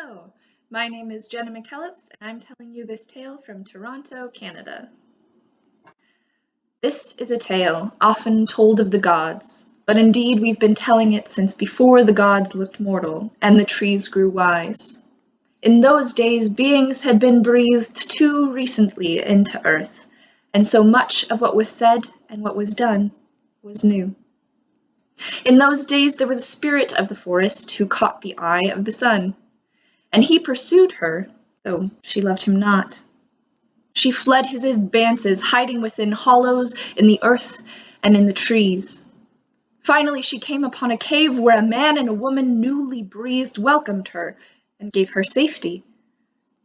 Hello, my name is Jenna McKellips, and I'm telling you this tale from Toronto, Canada. This is a tale often told of the gods, but indeed we've been telling it since before the gods looked mortal and the trees grew wise. In those days, beings had been breathed too recently into earth, and so much of what was said and what was done was new. In those days, there was a spirit of the forest who caught the eye of the sun. And he pursued her, though she loved him not. She fled his advances, hiding within hollows in the earth and in the trees. Finally, she came upon a cave where a man and a woman newly breathed welcomed her and gave her safety.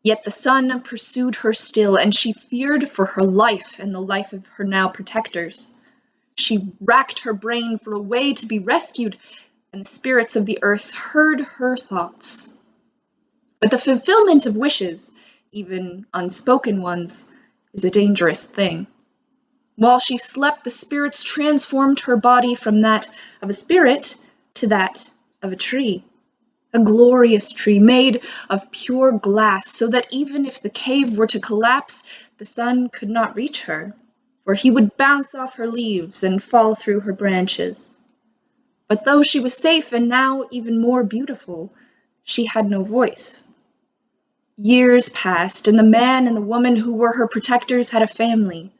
Yet the sun pursued her still, and she feared for her life and the life of her now protectors. She racked her brain for a way to be rescued, and the spirits of the earth heard her thoughts. But the fulfillment of wishes, even unspoken ones, is a dangerous thing. While she slept, the spirits transformed her body from that of a spirit to that of a tree. A glorious tree made of pure glass, so that even if the cave were to collapse, the sun could not reach her, for he would bounce off her leaves and fall through her branches. But though she was safe and now even more beautiful, she had no voice. Years passed, and the man and the woman who were her protectors had a family,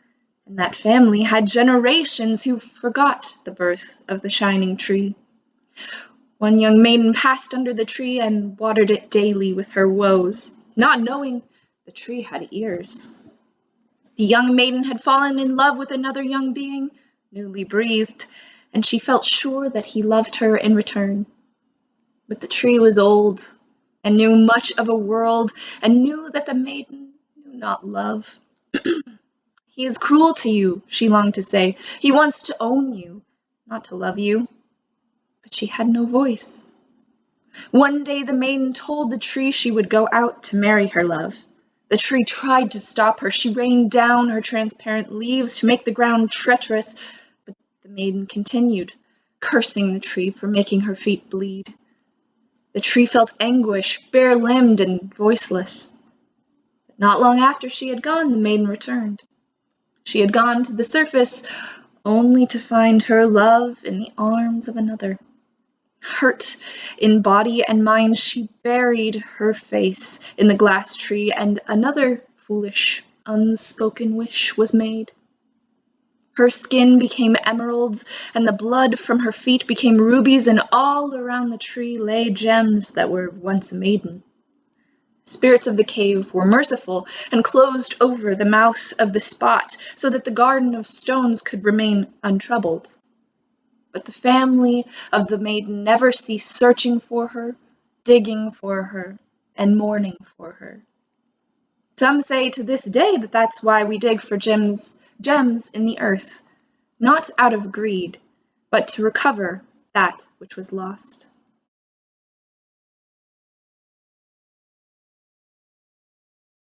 and that family had generations who forgot the birth of the shining tree. One young maiden passed under the tree and watered it daily with her woes, not knowing the tree had ears. The young maiden had fallen in love with another young being, newly breathed, and she felt sure that he loved her in return. But the tree was old, and knew much of a world, and knew that the maiden knew not love. He is cruel to you, she longed to say. He wants to own you, not to love you. But she had no voice. One day the maiden told the tree she would go out to marry her love. The tree tried to stop her. She rained down her transparent leaves to make the ground treacherous, but the maiden continued, cursing the tree for making her feet bleed. The tree felt anguish, bare-limbed and voiceless. But not long after she had gone, the maiden returned. She had gone to the surface, only to find her love in the arms of another. Hurt in body and mind, she buried her face in the glass tree, and another foolish, unspoken wish was made. Her skin became emeralds, and the blood from her feet became rubies, and all around the tree lay gems that were once a maiden. The spirits of the cave were merciful and closed over the mouth of the spot so that the garden of stones could remain untroubled. But the family of the maiden never ceased searching for her, digging for her, and mourning for her. Some say to this day that that's why we dig for gems in the earth, not out of greed, but to recover that which was lost.